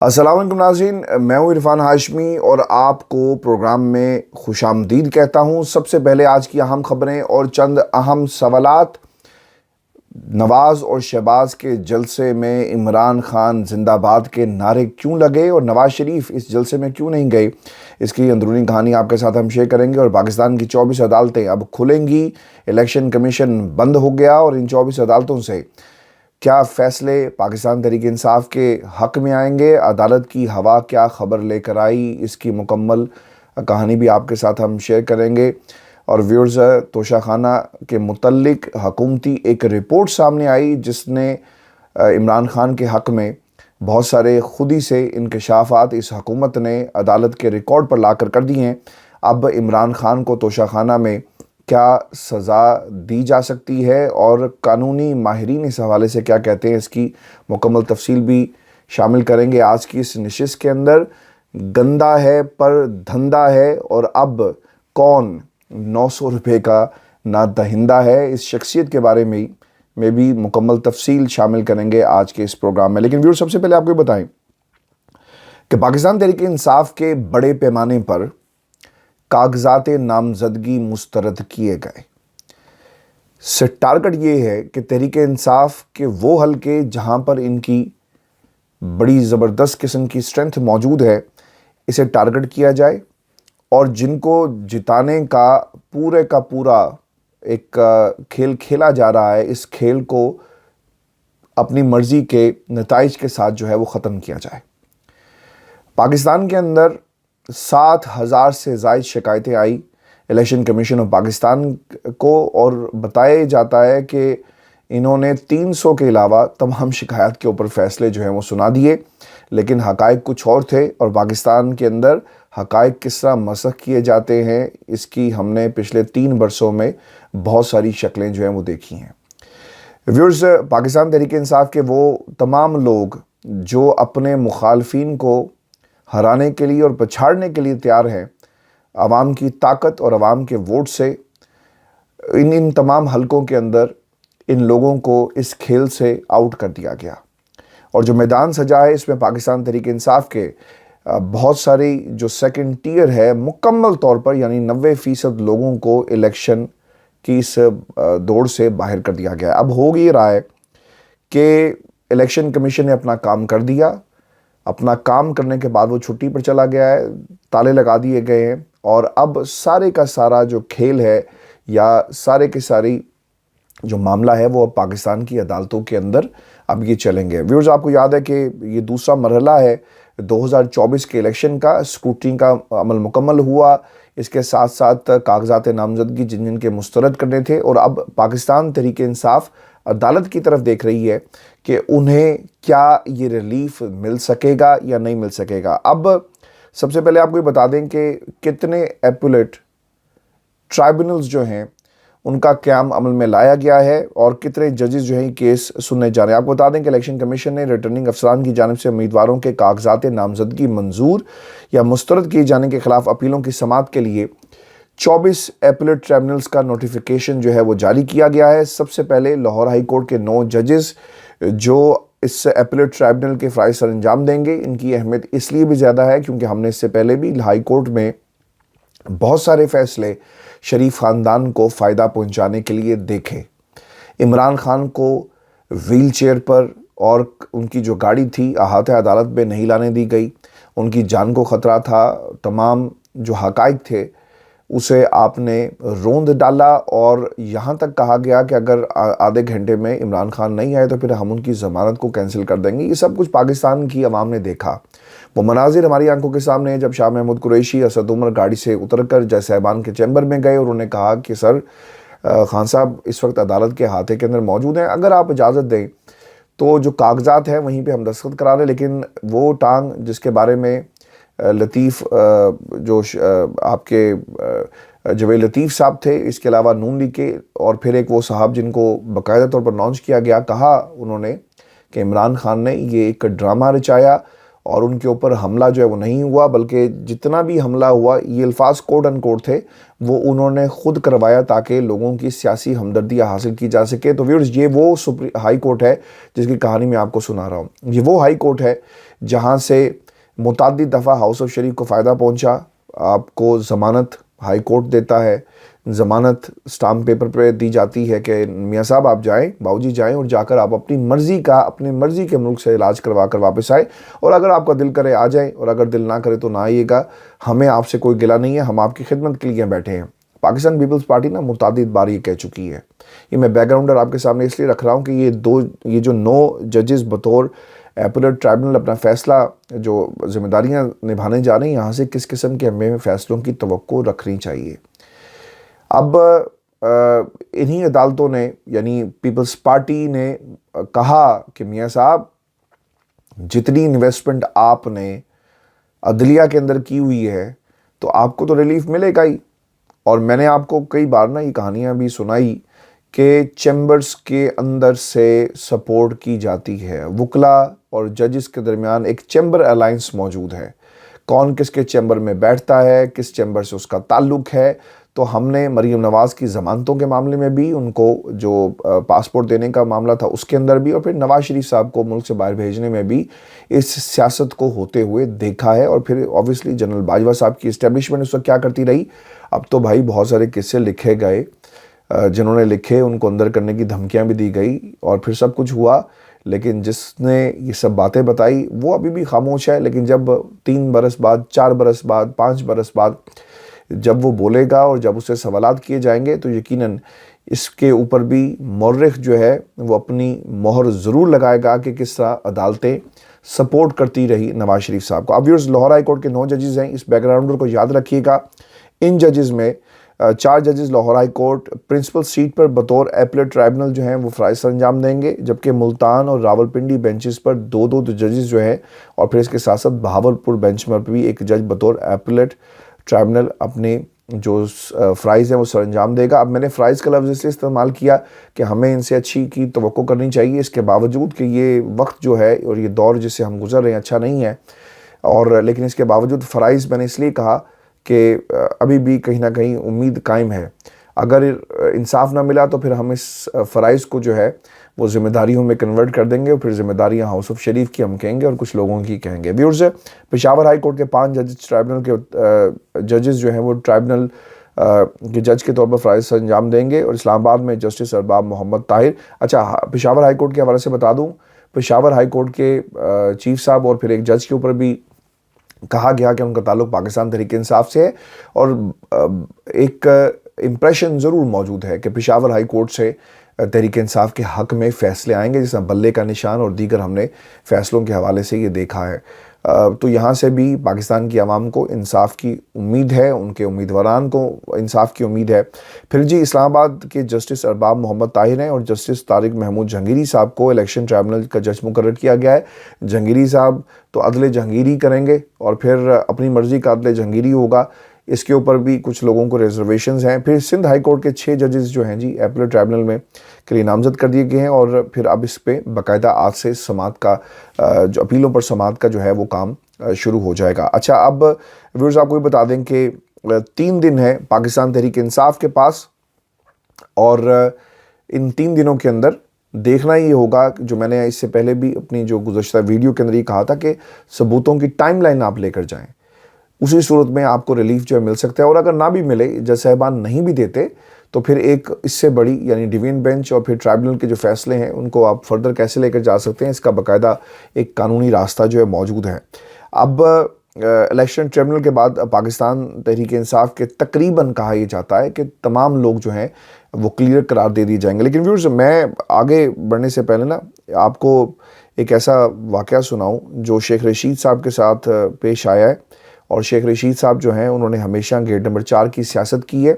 السلام علیکم ناظرین، میں ہوں عرفان ہاشمی اور آپ کو پروگرام میں خوش آمدید کہتا ہوں۔ سب سے پہلے آج کی اہم خبریں اور چند اہم سوالات۔ نواز اور شہباز کے جلسے میں عمران خان زندہ باد کے نعرے کیوں لگے اور نواز شریف اس جلسے میں کیوں نہیں گئے، اس کی اندرونی کہانی آپ کے ساتھ ہم شیئر کریں گے۔ اور پاکستان کی 24 عدالتیں اب کھلیں گی، الیکشن کمیشن بند ہو گیا اور ان 24 عدالتوں سے کیا فیصلے پاکستان تحریک انصاف کے حق میں آئیں گے، عدالت کی ہوا کیا خبر لے کر آئی، اس کی مکمل کہانی بھی آپ کے ساتھ ہم شیئر کریں گے۔ اور ویورز، توشہ خانہ کے متعلق حکومتی ایک رپورٹ سامنے آئی جس نے عمران خان کے حق میں بہت سارے خودی سے انکشافات اس حکومت نے عدالت کے ریکارڈ پر لا کر دی ہیں۔ اب عمران خان کو توشہ خانہ میں کیا سزا دی جا سکتی ہے اور قانونی ماہرین اس حوالے سے کیا کہتے ہیں، اس کی مکمل تفصیل بھی شامل کریں گے آج کی اس نشست کے اندر۔ گندا ہے پر دھندا ہے اور اب کون 900 روپے کا نا دہندہ ہے، اس شخصیت کے بارے میں بھی مکمل تفصیل شامل کریں گے آج کے اس پروگرام میں۔ لیکن ویور، سب سے پہلے آپ کو بتائیں کہ پاکستان تحریک انصاف کے بڑے پیمانے پر کاغذات نامزدگی مسترد کیے گئے سے ٹارگٹ یہ ہے کہ تحریک انصاف کے وہ حلقے جہاں پر ان کی بڑی زبردست قسم کی اسٹرینتھ موجود ہے، اسے ٹارگٹ کیا جائے اور جن کو جتانے کا پورا ایک کھیل کھیلا جا رہا ہے، اس کھیل کو اپنی مرضی کے نتائج کے ساتھ جو ہے وہ ختم کیا جائے۔ پاکستان کے اندر 7,000 سے زائد شکایتیں I election commission of Pakistan کو، اور بتایا جاتا ہے کہ انہوں نے 300 کے علاوہ تمام شکایات کے اوپر فیصلے جو ہیں وہ سنا دیے، لیکن حقائق کچھ اور تھے۔ اور پاکستان کے اندر حقائق کس طرح مسخ کیے جاتے ہیں، اس کی ہم نے پچھلے 3 برسوں میں بہت ساری شکلیں جو ہیں وہ دیکھی ہیں۔ ویورز، پاکستان تحریک انصاف کے وہ تمام لوگ جو اپنے مخالفین کو ہرانے کے لیے اور پچھاڑنے کے لیے تیار ہیں، عوام کی طاقت اور عوام کے ووٹ سے ان تمام حلقوں کے اندر ان لوگوں کو اس کھیل سے آؤٹ کر دیا گیا۔ اور جو میدان سجا ہے اس میں پاکستان تحریک انصاف کے بہت ساری جو سیکنڈ ٹیئر ہے، مکمل طور پر یعنی 90% لوگوں کو الیکشن کی اس دوڑ سے باہر کر دیا گیا۔ اب ہو یہ رہا ہے کہ الیکشن کمیشن نے اپنا کام کر دیا، اپنا کام کرنے کے بعد وہ چھٹی پر چلا گیا ہے، تالے لگا دیے گئے ہیں، اور اب سارے کا سارا جو کھیل ہے یا سارے کے ساری جو معاملہ ہے وہ اب پاکستان کی عدالتوں کے اندر اب یہ چلیں گے۔ ویورز، آپ کو یاد ہے کہ یہ دوسرا مرحلہ ہے 2024 کے الیکشن کا، اسکروٹنی کا عمل مکمل ہوا، اس کے ساتھ ساتھ کاغذات نامزدگی جن کے مسترد کرنے تھے، اور اب پاکستان تحریک انصاف عدالت کی طرف دیکھ رہی ہے کہ انہیں کیا یہ ریلیف مل سکے گا یا نہیں مل سکے گا۔ اب سب سے پہلے آپ کو یہ بتا دیں کہ کتنے ایپولیٹ ٹرائبونلز جو ہیں ان کا قیام عمل میں لایا گیا ہے اور کتنے ججز جو ہیں کیس سننے جا رہے ہیں۔ آپ کو بتا دیں کہ الیکشن کمیشن نے ریٹرننگ افسران کی جانب سے امیدواروں کے کاغذات نامزدگی منظور یا مسترد کیے جانے کے خلاف اپیلوں کی سماعت کے لیے 24 ایپولیٹ ٹرائبونلز کا نوٹیفیکیشن جو ہے وہ جاری کیا گیا ہے۔ سب سے پہلے لاہور ہائی کورٹ کے 9 ججز جو اس ایپولیٹ ٹرائبونل کے فرائض سر انجام دیں گے، ان کی اہمیت اس لیے بھی زیادہ ہے کیونکہ ہم نے اس سے پہلے بھی ہائی کورٹ میں بہت سارے فیصلے شریف خاندان کو فائدہ پہنچانے کے لیے دیکھے۔ عمران خان کو ویل چیئر پر اور ان کی جو گاڑی تھی احاطہ عدالت میں نہیں لانے دی گئی، ان کی جان کو خطرہ تھا، تمام جو حقائق تھے اسے آپ نے روند ڈالا، اور یہاں تک کہا گیا کہ اگر آدھے گھنٹے میں عمران خان نہیں آئے تو پھر ہم ان کی ضمانت کو کینسل کر دیں گے۔ یہ سب کچھ پاکستان کی عوام نے دیکھا، وہ مناظر ہماری آنکھوں کے سامنے ہیں جب شاہ محمود قریشی، اسد عمر گاڑی سے اتر کر جج صاحبان کے چیمبر میں گئے اور انہوں نے کہا کہ سر، خان صاحب اس وقت عدالت کے احاطے کے اندر موجود ہیں، اگر آپ اجازت دیں تو جو کاغذات ہیں وہیں پہ ہم دستخط کرا لیں۔ لیکن وہ ٹانگ جس کے بارے میں لطیف جو آپ کے جویل لطیف صاحب تھے، اس کے علاوہ نون لیگ کے اور پھر ایک وہ صاحب جن کو باقاعدہ طور پر لانچ کیا گیا، کہا انہوں نے کہ عمران خان نے یہ ایک ڈرامہ رچایا اور ان کے اوپر حملہ جو ہے وہ نہیں ہوا، بلکہ جتنا بھی حملہ ہوا یہ الفاظ کوٹ ان کوٹ تھے، وہ انہوں نے خود کروایا تاکہ لوگوں کی سیاسی ہمدردیاں حاصل کی جا سکے۔ تو ویورز، یہ وہ ہائی کورٹ ہے جس کی کہانی میں آپ کو سنا رہا ہوں۔ یہ وہ ہائی کورٹ ہے जहाँ से मुतअद्दिद दफ़ा हाउस ऑफ शरीफ को फ़ायदा पहुँचा। आपको ज़मानत हाई कोर्ट देता है, ज़मानत स्टाम्प पेपर पे दी जाती है कि मियाँ साहब आप जाएं, बाबूजी जाएं और जाकर आप अपनी मर्ज़ी के मुल्क से इलाज करवा कर वापस आए, और अगर आपका दिल करे आ जाएं और अगर दिल ना करे तो ना आइएगा। हमें आपसे कोई गिला नहीं है, हम आपकी खिदमत के लिए बैठे हैं। पाकिस्तान पीपल्स पार्टी ना मुतअद्दिद बार ये कह चुकी है। ये मैं बैकग्राउंडर आपके सामने इसलिए रख रहा हूँ कि ये जो 9 जजेस बतौर एपीलेट ट्राइब्यूनल अपना फ़ैसला जो ज़िम्मेदारियाँ निभाने जा रहे हैं, यहाँ से किस किस्म के हमें फ़ैसलों की तवक्को रखनी चाहिए। अब इन्हीं अदालतों ने यानी पीपल्स पार्टी ने कहा कि मियाँ साहब जितनी इन्वेस्टमेंट आपने अदलिया के अंदर की हुई है तो आपको तो रिलीफ मिलेगा ही। और मैंने आपको कई बार ना ये कहानियाँ भी सुनाई कि चैम्बर्स के अंदर से सपोर्ट की जाती है, वकला और जजेस के दरमियान एक चैम्बर अलायंस मौजूद है। कौन किसके चैम्बर में बैठता है, किस चैम्बर से उसका ताल्लुक़ है। तो हमने मरीम नवाज़ की ज़मानतों के मामले में भी, उनको जो पासपोर्ट देने का मामला था उसके अंदर भी, और फिर नवाज़ शरीफ साहब को मुल्क से बाहर भेजने में भी इस सियासत को होते हुए देखा है। और फिर ऑब्वियसली जनरल बाजवा साहब की इस्टेब्लिशमेंट उस वक्त क्या करती रही। अब तो भाई बहुत सारे किस्से लिखे गए, जिन्होंने लिखे उनको अंदर करने की धमकियाँ भी दी गई और फिर सब कुछ हुआ। लेकिन जिसने ये सब बातें बताई वो अभी भी खामोश है। लेकिन जब 3 बरस बाद, 4 बरस बाद, 5 बरस बाद जब वो बोलेगा और जब उससे सवालात किए जाएंगे तो यकीनन इसके ऊपर भी मौर्रिख जो है वो अपनी मोहर ज़रूर लगाएगा कि किस तरह अदालतें सपोर्ट करती रही नवाज़ शरीफ साहब को। अब व्यूअर्स, लाहौर हाई कोर्ट के 9 जजेस हैं। इस बैकग्राउंडर को याद रखिएगा। इन जजेस में 4 जजेस Lahore high court principal seat पर बतौर एपीलेट ट्राइब्यूनल जो हैं वो फ़राइज़ सर अंजाम देंगे, जबकि मुल्तान और रावलपिंडी बेंचेस पर 2-2 जजेस जो हैं, और फिर इसके साथ साथ बहावलपुर बेंच पर भी एक जज बतौर एपीलेट ट्राइब्यूनल अपने जो फ़राइज़ हैं वो सर अंजाम देगा। अब मैंने फ़राइज़ का लफ्ज़ इसलिए इस्तेमाल किया कि हमें इनसे अच्छी की तवक्को करनी चाहिए, इसके बावजूद कि ये वक्त जो है और ये दौर जिससे हम गुज़र रहे हैं अच्छा नहीं है। और लेकिन इसके बावजूद फ़राइज़ मैंने इसलिए कहा कि अभी भी कहीं ना कहीं उम्मीद कायम है। अगर इंसाफ ना मिला तो फिर हम इस फ़राइज़ को जो है वो ज़िम्मेदारियों में कन्वर्ट कर देंगे और फिर ज़िम्मेदारियाँ हाउस ऑफ शरीफ की हम कहेंगे और कुछ लोगों की कहेंगे। व्यूअर्स, पेशावर हाई कोर्ट के 5 जजेस ट्राइब्यूनल के जजेस जो हैं वो ट्राइब्यूनल के जज के तौर पर फ़राइज़ सर अंजाम देंगे, और इस्लामाबाद में जस्टिस अरबाब मोहम्मद ताहिर। अच्छा, पेशावर हाई कोर्ट के हवाले से बता दूँ, पेशावर हाई कोर्ट के चीफ साहब और फिर एक जज के ऊपर भी कहा गया कि उनका ताल्लुक़ पाकिस्तान तहरीक इंसाफ से है, और एक इम्प्रेशन ज़रूर मौजूद है कि पेशावर हाई कोर्ट से तहरीक इंसाफ के हक़ में फ़ैसले आएंगे, जिसमें बल्ले का निशान और दीगर हमने फ़ैसलों के हवाले से ये देखा है। तो यहाँ से भी पाकिस्तान की आवाम को इंसाफ की उम्मीद है, उनके उम्मीदवारान को इंसाफ की उम्मीद है। फिर जी, इस्लामाबाद के जस्टिस अरबाब मोहम्मद ताहिर हैं और जस्टिस तारिक महमूद जहांगीरी साहब को इलेक्शन ट्राइब्यूनल का जज मुकर्रर किया गया है। जहांगीरी साहब तो अदले जहांगीरी करेंगे और फिर अपनी मर्ज़ी का अदले जहांगीरी होगा। इसके ऊपर भी कुछ लोगों को रिजर्वेशंस हैं। फिर सिंध हाई कोर्ट के 6 जजेस जो हैं जी एपीलेट ट्राइब्यूनल में के लिए नामजद कर दिए गए हैं, और फिर अब इस पे बाकायदा आज से समाअत का जो अपीलों पर समाअत का जो है वो काम शुरू हो जाएगा। अच्छा, अब व्यूअर्स आपको भी बता दें कि 3 दिन है पाकिस्तान तहरीक इंसाफ के पास, और इन 3 दिनों के अंदर देखना ये होगा, जो मैंने इससे पहले भी अपनी जो गुज़श्ता वीडियो के अंदर ही कहा था कि सबूतों की टाइमलाइन आप लेकर जाएं। उसी सूरत में आपको रिलीफ जो है मिल सकता है, और अगर ना भी मिले, जज साहिबान नहीं भी देते, तो फिर एक इससे बड़ी यानी डिवीजन बेंच और फिर ट्राइब्यूनल के जो फैसले हैं उनको आप फर्दर कैसे लेकर जा सकते हैं, इसका बाकायदा एक कानूनी रास्ता जो है मौजूद है। अब इलेक्शन ट्रिब्यूनल के बाद पाकिस्तान तहरीक इंसाफ के तकरीबन कहा यह जाता है कि तमाम लोग जो हैं वो क्लियर करार दे दिए जाएंगे। लेकिन व्यूअर्स, मैं आगे बढ़ने से पहले ना आपको एक ऐसा वाक़या सुनाऊँ जो शेख रशीद साहब के साथ पेश आया है। और शेख रशीद साहब जो हैं उन्होंने हमेशा गेट नंबर 4 की सियासत की है,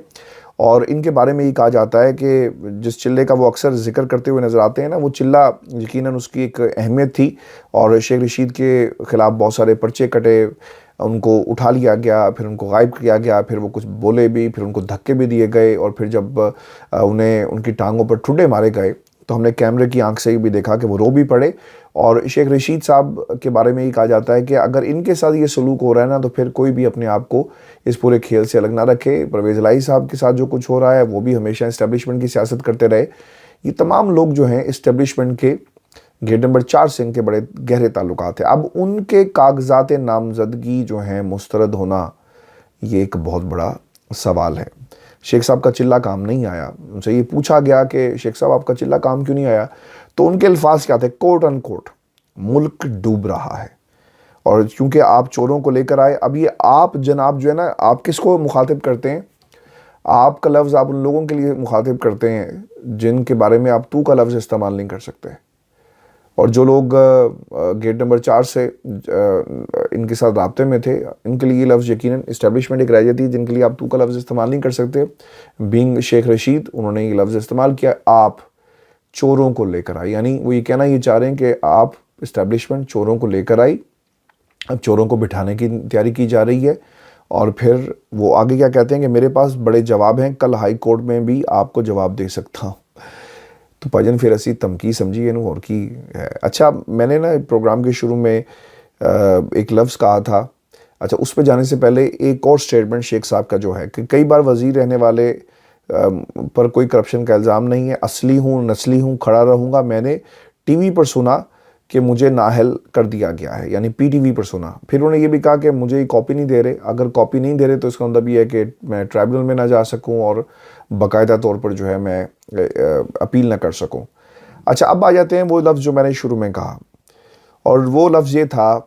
और इनके बारे में ये कहा जाता है कि जिस चिल्ले का वो अक्सर जिक्र करते हुए नज़र आते हैं ना, वो चिल्ला यकीनन उसकी एक अहमियत थी, और शेख रशीद के ख़िलाफ़ बहुत सारे पर्चे कटे, उनको उठा लिया गया, फिर उनको गायब किया गया, फिर वो कुछ बोले भी, फिर उनको धक्के भी दिए गए, और फिर जब उन्हें उनकी टांगों पर ठुड्डे मारे गए तो हमने कैमरे की आंख से ही भी देखा कि वो रो भी पड़े। और शेख रशीद साहब के बारे में ये कहा जाता है कि अगर इनके साथ ये सलूक हो रहा है ना, तो फिर कोई भी अपने आप को इस पूरे खेल से अलग ना रखे। परवेज़ इलाही साहब के साथ जो कुछ हो रहा है, वो भी हमेशा इस्टेब्लिशमेंट की सियासत करते रहे। ये तमाम लोग जो हैं इस्टेब्लिशमेंट के गेट नंबर 4 से इनके बड़े गहरे ताल्लुकात हैं। अब उनके कागजात नामजदगी जो हैं मुस्तरद होना, ये एक बहुत बड़ा सवाल है। शेख साहब का चिल्ला काम नहीं आया। उनसे ये पूछा गया कि शेख साहब आपका चिल्ला काम क्यों नहीं आया, तो उनके अल्फाज क्या थे, कोट अनकोट, मुल्क डूब रहा है और क्योंकि आप चोरों को लेकर आए। अब ये आप जनाब जो है ना, आप किसको मुखातिब करते हैं? आप का लफ्ज़ आप उन लोगों के लिए मुखातिब करते हैं जिनके बारे में आप तू का लफ्ज़ इस्तेमाल नहीं कर सकते। और जो लोग गेट नंबर 4 से इनके साथ राब्ते में थे, इनके लिए ये लफ्ज़ यकीनन इस्टेब्लिशमेंट एक रह जाती है जिनके लिए आप तू का लफ्ज़ इस्तेमाल नहीं कर सकते। बीइंग शेख रशीद, उन्होंने ये लफ्ज़ इस्तेमाल किया, आप चोरों को लेकर आई। यानी वो ये कहना ये चाह रहे हैं कि आप इस्टेब्लिशमेंट चोरों को लेकर आई, अब चोरों को बिठाने की तैयारी की जा रही है। और फिर वो आगे क्या कहते हैं कि मेरे पास बड़े जवाब हैं, कल हाई कोर्ट में भी आपको जवाब दे सकता हूँ। तो भाईजान फिर असी धमकी समझी इनू और की है। अच्छा, मैंने ना प्रोग्राम के शुरू में एक लफ्ज़ कहा था, अच्छा उस पर जाने से पहले एक और स्टेटमेंट शेख साहब का जो है कि कई बार वज़ीर रहने वाले पर कोई करप्शन का इल्ज़ाम नहीं है, असली हूँ नस्ली हूँ, खड़ा रहूँगा। मैंने टीवी पर सुना कि मुझे नाअहल कर दिया गया है, यानी पीटीवी पर सुना। फिर उन्होंने ये भी कहा कि मुझे ये कॉपी नहीं दे रहे। अगर कॉपी नहीं दे रहे तो इसका मतलब ये है कि मैं ट्राइब्यूनल में ना जा सकूं और बाकायदा तौर पर जो है मैं अपील ना कर सकूं। अच्छा, अब आ जाते हैं वो लफ्ज़ जो मैंने शुरू में कहा, और वो लफ्ज़ ये था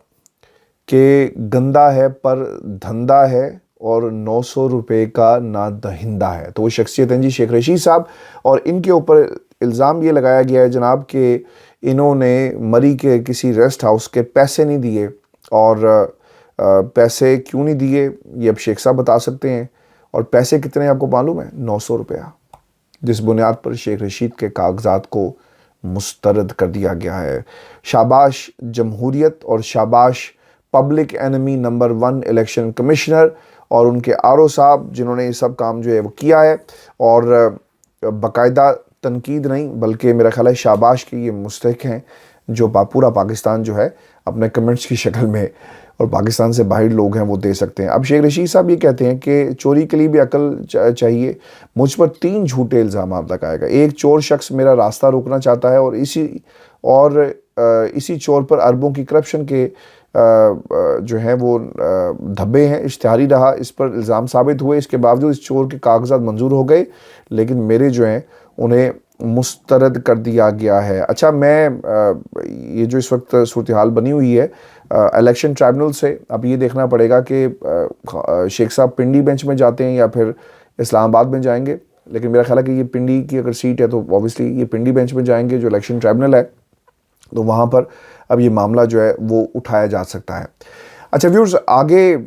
कि गंदा है पर धंधा है और 900 रुपये का ना दहिंदा है। तो वो शख्सियत हैं जी शेख रशीद साहब, और इनके ऊपर इल्ज़ाम ये लगाया गया है जनाब कि इन्होंने मरी के किसी रेस्ट हाउस के पैसे नहीं दिए। और पैसे क्यों नहीं दिए ये अब शेख साहब बता सकते हैं। और पैसे कितने आपको मालूम है? 900 रुपया, जिस बुनियाद पर शेख रशीद के कागजात को मुस्तरद कर दिया गया है। शाबाश जमहूरियत और शाबाश public enemy number 1 election commissioner और उनके आरओ साहब जिन्होंने ये सब काम जो है वो किया है। और बाकायदा तनकीद नहीं बल्कि मेरा ख्याल है शाबाश के ये मुस्तहिक हैं जो पूरा पाकिस्तान जो है अपने कमेंट्स की शक्ल में और पाकिस्तान से बाहर लोग हैं वो दे सकते हैं। अब शेख रशीद साहब ये कहते हैं कि चोरी के लिए भी अकल चाहिए। मुझ पर 3 झूठे इल्ज़ाम लगाएगा। एक, चोर शख्स मेरा रास्ता रोकना चाहता है और इसी चोर पर अरबों की करप्शन के जो हैं वो धब्बे हैं, इश्तिहारी रहा, इस पर इल्ज़ाम साबित हुए। इसके बावजूद इस चोर के कागजात मंजूर हो गए, लेकिन मेरे जो हैं उन्हें मुस्तरद कर दिया गया है। अच्छा, मैं ये जो इस वक्त सूरत हाल बनी हुई है इलेक्शन ट्राइब्यूनल से, अब ये देखना पड़ेगा कि शेख साहब पिंडी बेंच में जाते हैं या फिर इस्लामाबाद में जाएंगे। लेकिन मेरा ख्याल है कि ये पिंडी की अगर सीट है तो ऑब्वियसली ये पिंडी बेंच में जाएंगे जो इलेक्शन ट्राइब्यूनल है, तो वहाँ पर अब ये मामला जो है वो उठाया जा सकता है। अच्छा व्यूअर्स, आगे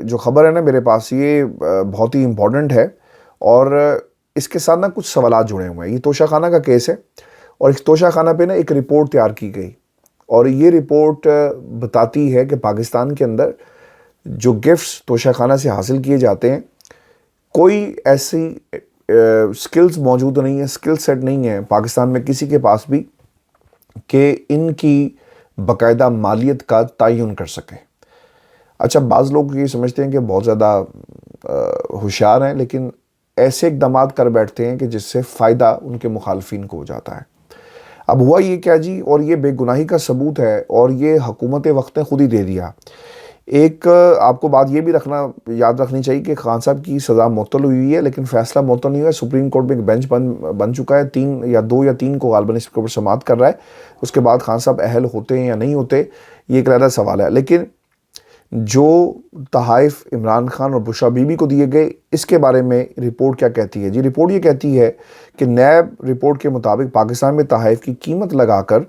जो ख़बर है ना मेरे पास, ये बहुत ही इम्पॉर्टेंट है और इसके साथ ना कुछ सवालात जुड़े हुए हैं। ये तोशाखाना का केस है और इस तोशाखाना पे ना एक रिपोर्ट तैयार की गई और ये रिपोर्ट बताती है कि पाकिस्तान के अंदर जो गिफ्ट्स तोशाखाना से हासिल किए जाते हैं, कोई ऐसी स्किल्स मौजूद नहीं है, स्किल सेट नहीं है पाकिस्तान में किसी के पास भी कि इनकी बाकायदा मालियत का तयन कर सके। अच्छा, बाज़ लोग ये समझते हैं कि बहुत ज़्यादा होशियार हैं, लेकिन ऐसे इक़दाम कर बैठते हैं कि जिससे फ़ायदा उनके मुखालफिन को हो जाता है। अब हुआ ये क्या जी, और ये बेगुनाही का सबूत है और ये हुकूमत वक्त ने खुद ही दे दिया। एक आपको बात ये भी याद रखनी चाहिए कि खान साहब की सज़ा मुअत्तल हुई है, लेकिन फ़ैसला मुअत्तल नहीं हुआ है। सुप्रीम कोर्ट में एक बेंच बन चुका है, 2 या 3 को गालबन इसके ऊपर समाअत कर रहा है। उसके बाद खान साहब अहल होते हैं या नहीं होते, ये एक अलग सवाल है। लेकिन जो तहाइफ इमरान खान और बुशरा बीबी को दिए गए, इसके बारे में रिपोर्ट क्या कहती है जी? रिपोर्ट ये कहती है कि नैब रिपोर्ट के मुताबिक पाकिस्तान में तहाइफ की कीमत लगाकर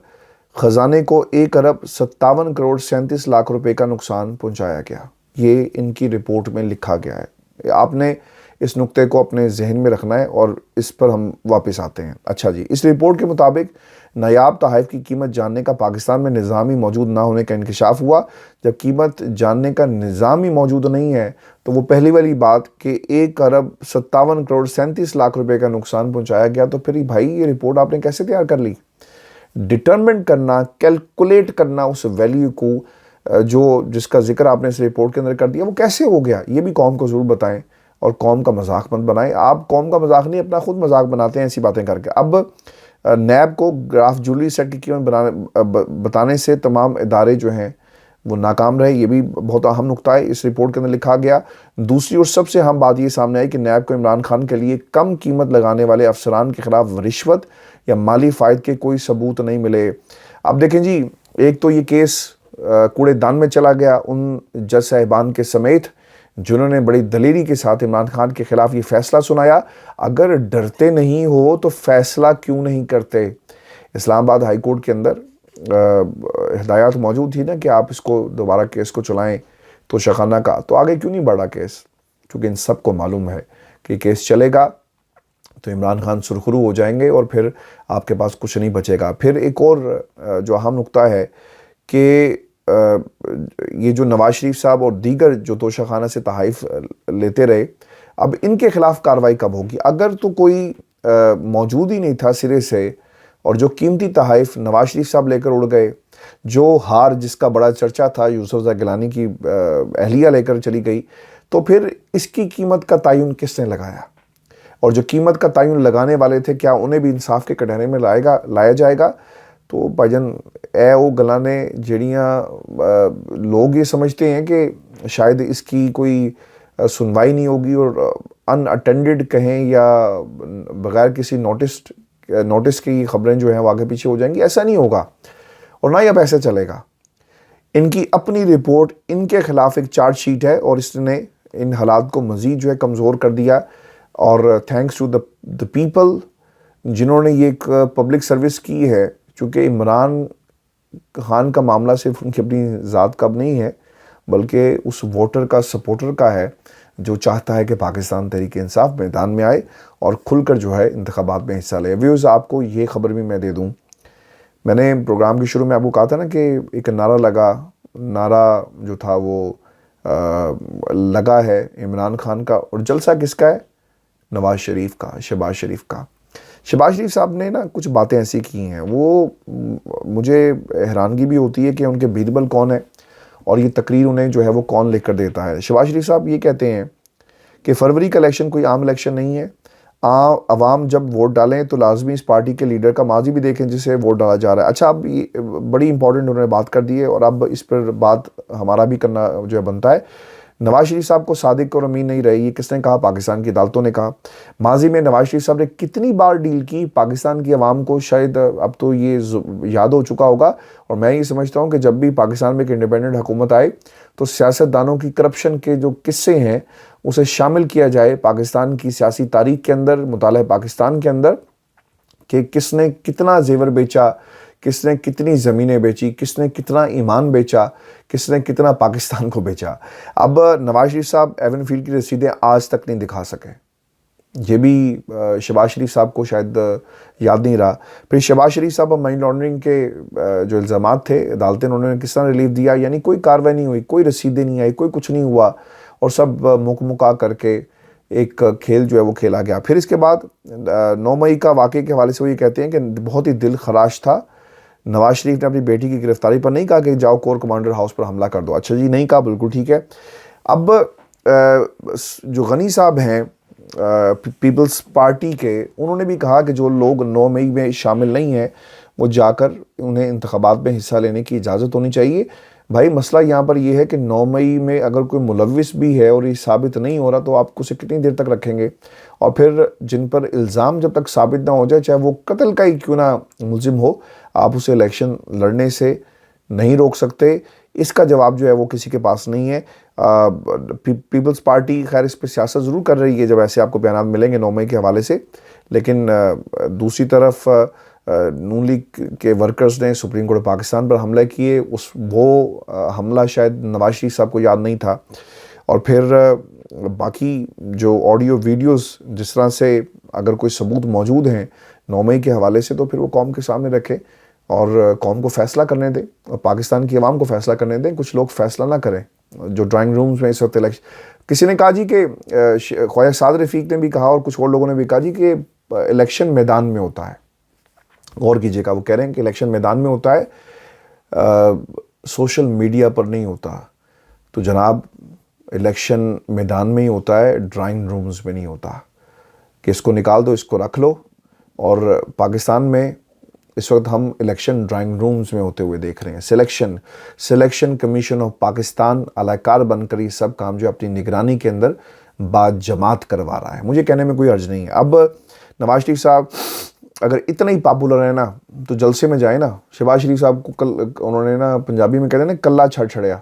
ख़जाने को 1,57,37,00,000 रुपए का नुकसान पहुंचाया गया। ये इनकी रिपोर्ट में लिखा गया है। आपने इस नुक्ते को अपने जहन में रखना है और इस पर हम वापस आते हैं। अच्छा जी, इस रिपोर्ट के मुताबिक नायाब तहाइफ की कीमत जानने का पाकिस्तान में निज़ाम ही मौजूद ना होने का इंकशाफ हुआ। जब कीमत जानने का निज़ाम ही मौजूद नहीं है तो वो पहली वाली बात कि 1,57,37,00,000 रुपए का नुकसान पहुंचाया गया, तो फिर भाई ये रिपोर्ट आपने कैसे तैयार कर ली? डिटरमिन करना, कैलकुलेट करना उस वैल्यू को जिसका जिक्र आपने इस रिपोर्ट के अंदर कर दिया, वो कैसे हो गया, ये भी कौम को ज़रूर बताएं। اور قوم کا مذاق مت بنائیں. آپ قوم کا مذاق نہیں اپنا خود مذاق بناتے ہیں ایسی باتیں کر کے. اب نیب کو گراف جویلری سیٹ کی قیمت بتانے سے تمام ادارے جو ہیں وہ ناکام رہے. یہ بھی بہت اہم نقطہ ہے اس رپورٹ کے اندر لکھا گیا. دوسری اور سب سے اہم بات یہ سامنے آئی کہ نیب کو عمران خان کے لیے کم قیمت لگانے والے افسران کے خلاف رشوت یا مالی فائد کے کوئی ثبوت نہیں ملے. اب دیکھیں جی، ایک تو یہ کیس کوڑے دان میں چلا گیا ان جج صاحبان کے سمیت جنہوں نے بڑی دلیری کے ساتھ عمران خان کے خلاف یہ فیصلہ سنایا. اگر ڈرتے نہیں ہو تو فیصلہ کیوں نہیں کرتے؟ اسلام آباد ہائی کورٹ کے اندر ہدایات موجود تھی نا کہ آپ اس کو دوبارہ کیس کو چلائیں تو شخانہ کا، تو آگے کیوں نہیں بڑھا کیس؟ کیونکہ ان سب کو معلوم ہے کہ کیس چلے گا تو عمران خان سرخرو ہو جائیں گے اور پھر آپ کے پاس کچھ نہیں بچے گا. پھر ایک اور جو اہم نقطہ ہے کہ یہ جو نواز شریف صاحب اور دیگر جو توشہ خانہ سے تحائف لیتے رہے، اب ان کے خلاف کارروائی کب ہوگی؟ اگر تو کوئی موجود ہی نہیں تھا سرے سے اور جو قیمتی تحائف نواز شریف صاحب لے کر اڑ گئے، جو ہار جس کا بڑا چرچا تھا یوسف زئی گیلانی کی اہلیہ لے کر چلی گئی، تو پھر اس کی قیمت کا تعین کس نے لگایا؟ اور جو قیمت کا تعین لگانے والے تھے کیا انہیں بھی انصاف کے کٹہرے میں لایا جائے گا؟ تو بھجن اے او گلانے جڑیاں لوگ یہ سمجھتے ہیں کہ شاید اس کی کوئی سنوائی نہیں ہوگی اور ان اٹینڈڈ کہیں یا بغیر کسی نوٹس کی خبریں جو ہیں وہ آگے پیچھے ہو جائیں گی. ایسا نہیں ہوگا اور نہ ہی اب ایسے چلے گا. ان کی اپنی رپورٹ ان کے خلاف ایک چارج شیٹ ہے اور اس نے ان حالات کو مزید جو ہے کمزور کر دیا. اور تھینکس ٹو دا پیپل جنہوں نے یہ ایک پبلک سروس کی ہے، چونکہ عمران خان کا معاملہ صرف ان کی اپنی ذات کا نہیں ہے بلکہ اس ووٹر کا، سپورٹر کا ہے جو چاہتا ہے کہ پاکستان تحریک انصاف میدان میں آئے اور کھل کر جو ہے انتخابات میں حصہ لے. ویوز آپ کو یہ خبر بھی میں دے دوں، میں نے پروگرام کے شروع میں آپ کو کہا تھا نا کہ ایک نعرہ جو تھا وہ لگا ہے عمران خان کا، اور جلسہ کس کا ہے؟ نواز شریف کا، شہباز شریف کا. شہباز شریف صاحب نے نا کچھ باتیں ایسی کی ہیں، وہ مجھے حیرانگی بھی ہوتی ہے کہ ان کے بیدبل کون ہے اور یہ تقریر انہیں جو ہے وہ کون لکھ کر دیتا ہے. شہباز شریف صاحب یہ کہتے ہیں کہ فروری کا الیکشن کوئی عام الیکشن نہیں ہے. عوام جب ووٹ ڈالیں تو لازمی اس پارٹی کے لیڈر کا ماضی بھی دیکھیں جسے ووٹ ڈالا جا رہا ہے. اچھا، اب یہ بڑی امپورٹنٹ انہوں نے بات کر دی ہے اور اب اس پر بات ہمارا بھی کرنا جو ہے بنتا ہے. نواز شریف صاحب کو صادق اور امین نہیں رہے، یہ کس نے کہا؟ پاکستان کی عدالتوں نے کہا. ماضی میں نواز شریف صاحب نے کتنی بار ڈیل کی پاکستان کی عوام کو شاید اب تو یہ یاد ہو چکا ہوگا. اور میں یہ سمجھتا ہوں کہ جب بھی پاکستان میں ایک انڈیپینڈنٹ حکومت آئے تو سیاستدانوں کی کرپشن کے جو قصے ہیں اسے شامل کیا جائے پاکستان کی سیاسی تاریخ کے اندر، مطالعہ پاکستان کے اندر، کہ کس نے کتنا زیور بیچا، کس نے کتنی زمینیں بیچی، کس نے کتنا ایمان بیچا، کس نے کتنا پاکستان کو بیچا. اب نواز شریف صاحب ایون فیلڈ کی رسیدیں آج تک نہیں دکھا سکے. یہ بھی شہباز شریف صاحب کو شاید یاد نہیں رہا. پھر شہباز شریف صاحب منی لانڈرنگ کے جو الزامات تھے عدالتیں انہوں نے کس طرح ریلیف دیا، یعنی کوئی کارروائی نہیں ہوئی، کوئی رسیدیں نہیں آئی، کوئی کچھ نہیں ہوا اور سب مکا کر کے ایک کھیل جو ہے وہ کھیلا گیا. پھر اس کے بعد 9 مئی کا واقعے کے حوالے سے وہ یہ کہتے ہیں کہ بہت ہی دل خراش تھا. نواز شریف نے اپنی بیٹی کی گرفتاری پر نہیں کہا کہ جاؤ کور کمانڈر ہاؤس پر حملہ کر دو. اچھا جی، نہیں کہا، بالکل ٹھیک ہے. اب جو غنی صاحب ہیں پیپلز پارٹی کے، انہوں نے بھی کہا کہ جو لوگ 9 مئی میں شامل نہیں ہیں وہ جا کر انہیں انتخابات میں حصہ لینے کی اجازت ہونی چاہیے. بھائی مسئلہ یہاں پر یہ ہے کہ 9 مئی میں اگر کوئی ملوث بھی ہے اور یہ ثابت نہیں ہو رہا تو آپ اسے کتنی دیر تک رکھیں گے؟ اور پھر جن پر الزام جب تک ثابت نہ ہو جائے، چاہے وہ قتل کا ہی کیوں نہ ملزم ہو، آپ اسے الیکشن لڑنے سے نہیں روک سکتے. اس کا جواب جو ہے وہ کسی کے پاس نہیں ہے. پیپلز پارٹی خیر اس پہ سیاست ضرور کر رہی ہے جب ایسے آپ کو بیانات ملیں گے 9 مئی کے حوالے سے، لیکن دوسری طرف نون لیگ کے ورکرز نے سپریم کورٹ پاکستان پر حملہ کیے. وہ حملہ شاید نواز شریف صاحب کو یاد نہیں تھا. اور پھر باقی جو آڈیو ویڈیوز جس طرح سے اگر کوئی ثبوت موجود ہیں 9 مئی کے حوالے سے تو پھر وہ قوم کے سامنے رکھے اور قوم کو فیصلہ کرنے دیں اور پاکستان کی عوام کو فیصلہ کرنے دیں. کچھ لوگ فیصلہ نہ کریں جو ڈرائنگ رومز میں اس وقت کسی نے کہا جی کہ خواجہ سعد رفیق نے بھی کہا اور کچھ اور لوگوں نے بھی کہا جی کہ الیکشن میدان میں ہوتا ہے. غور کیجیے گا، وہ کہہ رہے ہیں کہ الیکشن میدان میں ہوتا ہے، سوشل میڈیا پر نہیں ہوتا. تو جناب इलेक्शन मैदान में ही होता है, ड्राइंग रूम्स में नहीं होता कि इसको निकाल दो, इसको रख लो। और पाकिस्तान में इस वक्त हम इलेक्शन ड्राइंग रूम्स में होते हुए देख रहे हैं। सिलेक्शन कमीशन ऑफ पाकिस्तान अलाकार बनकर ये सब काम जो अपनी निगरानी के अंदर बाजमात करवा रहा है। मुझे कहने में कोई अर्ज नहीं है। अब नवाज शरीफ साहब अगर इतना ही पॉपुलर है ना तो जलसे में जाए ना। शहबाज शरीफ साहब को कल उन्होंने ना पंजाबी में कहते हैं ना कल्ला छड़ छड़िया,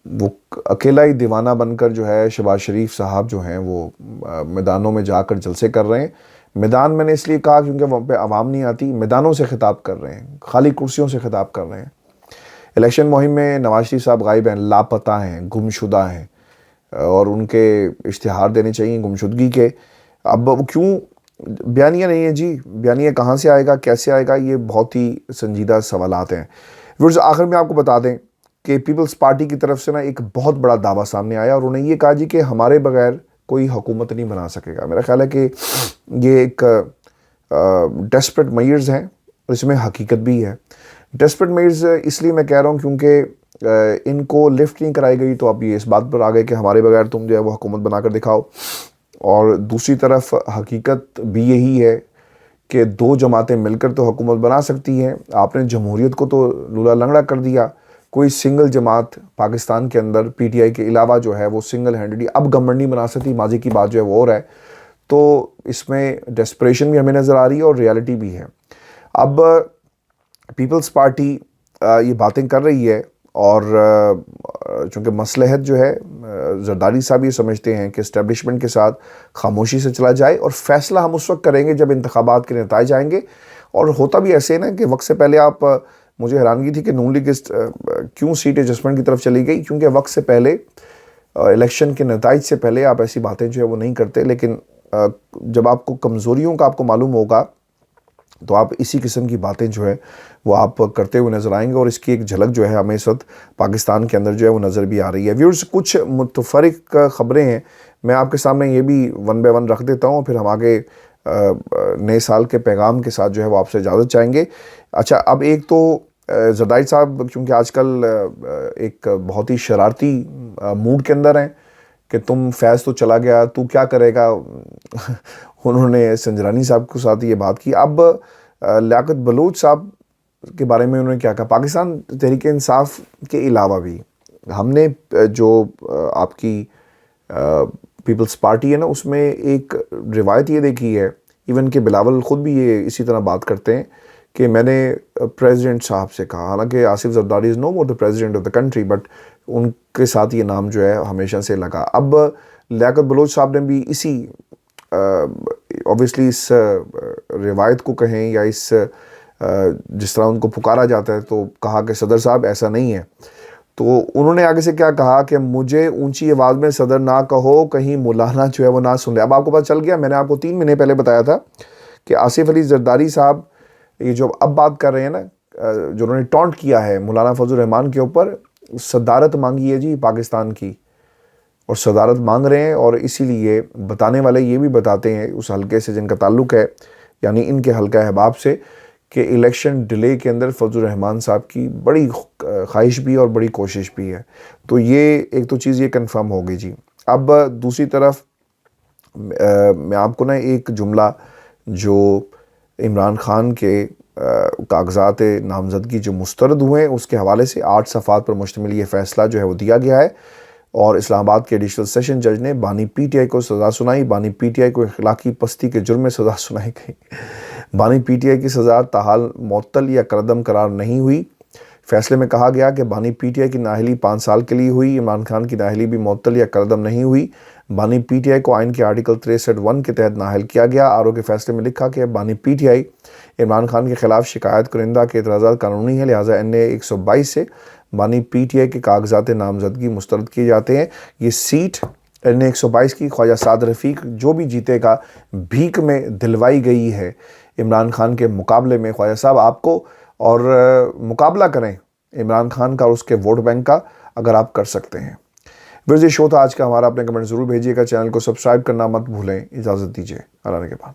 वो अकेला ही दीवाना बनकर जो है शहबाज शरीफ साहब जो हैं वो मैदानों में जाकर जलसे कर रहे हैं। मैदान मैंने इसलिए कहा क्योंकि वहाँ पे आवाम नहीं आती, मैदानों से खिताब कर रहे हैं, खाली कुर्सियों से खिताब कर रहे हैं। इलेक्शन मुहिम में नवाज शरीफ साहब गायब हैं, लापता हैं, गुमशुदा हैं और उनके इश्तिहार देने चाहिए गुमशुदगी के। अब वो क्यों बयानिया नहीं है जी, बयानिया कहाँ से आएगा, कैसे आएगा, ये बहुत ही संजीदा सवालात हैं। व्यूअर्स, आखिर में आपको बता दें कि पीपल्स पार्टी की तरफ से ना एक बहुत बड़ा दावा सामने आया और उन्होंने ये कहा जी कि हमारे बगैर कोई हुकूमत नहीं बना सकेगा। मेरा ख्याल है कि ये एक डेस्परेट मेजर्स हैं और इसमें हकीकत भी है। डेस्परेट मेजर्स इसलिए मैं कह रहा हूँ क्योंकि इनको लिफ्ट नहीं कराई गई, तो अब ये इस बात पर आ गए कि हमारे बगैर तुम जो है वो हुकूमत बनाकर दिखाओ। और दूसरी तरफ हकीकत भी यही है कि दो जमातें मिलकर तो हुकूमत बना सकती हैं। आपने जमहूरियत को तो लूला लंगड़ा कर दिया। कोई सिंगल जमात पाकिस्तान के अंदर पीटीआई के अलावा जो है वो सिंगल हैंडेडली अब गवर्नमेंट नहीं बना सकती। माजी की बात जो है वो और है। तो इसमें डेस्परेशन भी हमें नज़र आ रही है और रियलिटी भी है। अब पीपल्स पार्टी ये बातें कर रही है और चूँकि मसलहत जो है जरदारी साहब ये समझते हैं कि इस्टेब्लिशमेंट के साथ खामोशी से चला जाए और फ़ैसला हम उस वक्त करेंगे जब इंतखाबात के नताइज आएंगे। और होता भी ऐसे ना कि वक्त से पहले आप मुझे हैरानगी थी कि नून लीग क्यों सीट एडजस्टमेंट की तरफ चली गई, क्योंकि वक्त से पहले इलेक्शन के नताइज से पहले आप ऐसी बातें जो है वो नहीं करते। लेकिन जब आपको कमज़ोरियों का आपको मालूम होगा तो आप इसी किस्म की बातें जो है वो आप करते हुए नज़र आएंगे और इसकी एक झलक जो है हमें इस वक्त पाकिस्तान के अंदर जो है वो नज़र भी आ रही है। व्यूअर्स, कुछ मुतफरिक ख़बरें हैं, मैं आपके सामने ये भी वन बाय वन रख देता हूँ, फिर हम आगे नए साल के पैगाम के साथ जो है वो आपसे इजाज़त चाहेंगे। अच्छा, अब एक तो जरदारी साहब क्योंकि आजकल एक बहुत ही शरारती मूड के अंदर हैं कि तुम फैज़ तो चला गया, तू क्या करेगा। उन्होंने संजरानी साहब के साथ ये बात की। अब लियाकत बलोच साहब के बारे में उन्होंने क्या कहा, पाकिस्तान तहरीक इंसाफ के अलावा भी हमने जो आपकी पीपल्स पार्टी है ना उसमें एक रिवायत ये देखी है, इवन कि बिलावल ख़ुद भी ये इसी तरह बात करते हैं कि मैंने प्रेसिडेंट साहब से कहा, हालांकि Asif Zardari is no more the president of the country, but उनके साथ ये नाम जो है हमेशा से लगा। अब लियाकत बलोच साहब ने भी इसी ऑब्वियसली इस रिवायत को कहें या इस जिस तरह उनको पुकारा जाता है तो कहा कि सदर साहब ऐसा नहीं है। तो उन्होंने आगे से क्या कहा कि मुझे ऊंची आवाज़ में सदर ना कहो, कहीं मौलाना जो है वो ना सुन ले। अब आपको पता चल गया, मैंने आपको 3 महीने पहले बताया था कि आसिफ अली जरदारी साहब ये जो अब बात कर रहे हैं ना, जो उन्होंने टॉन्ट किया है मौलाना फजल रहमान के ऊपर, सदारत मांगी है जी पाकिस्तान की और सदारत मांग रहे हैं। और इसीलिए बताने वाले ये भी बताते हैं उस हलके से जिनका ताल्लुक़ है, यानी इनके हलका अहबाब से, कि इलेक्शन डिले के अंदर फजल रहमान साहब की बड़ी ख्वाहिश भी है और बड़ी कोशिश भी है। तो ये एक तो चीज़ ये कंफर्म हो गई जी। अब दूसरी तरफ मैं आपको ना एक जुमला जो इमरान खान के कागजात नामजदगी जो मुस्तरद हुए हैं उसके हवाले से 8 सफ़ात पर मुश्तमिल ये फ़ैसला जो है वो दिया गया है और इस्लामाबाद के एडिशनल सेशन जज ने बानी पीटीआई को सज़ा सुनाई। बानी पीटीआई को इखलाकी पस्ती के जुर्म में सज़ा सुनाई गई। बानी पीटीआई की सज़ा ताहाल मुअत्तल या करदम करार नहीं हुई। फैसले में कहा गया कि बानी पीटीआई की नाअहली 5 साल के लिए हुई। इमरान खान की नाअहली भी मुअत्तल या करदम नहीं हुई। बानी पीटीआई को आइन के आर्टिकल 63(1) के तहत नाअहल किया गया। आरओ के फैसले में लिखा कि बानी पीटीआई इमरान खान के खिलाफ शिकायत कुरिंदा के एतराज़ात कानूनी है, लिहाजा NA 122 से बानी पीटीआई के कागजात नामजदगी मुस्तरद किए जाते हैं। ये सीट NA 122 की ख्वाजा साद रफ़ीक जो भी जीतेगा भीख में दिलवाई गई है इमरान खान के मुकाबले में। ख्वाजा साहब आपको और मुकाबला करें इमरान खान का और उसके वोट बैंक का अगर आप कर सकते हैं। बस ये शो था आज का हमारा। अपने कमेंट ज़रूर भेजिएगा, चैनल को सब्सक्राइब करना मत भूलें। इजाज़त दीजिए, अल्लाह के बाद।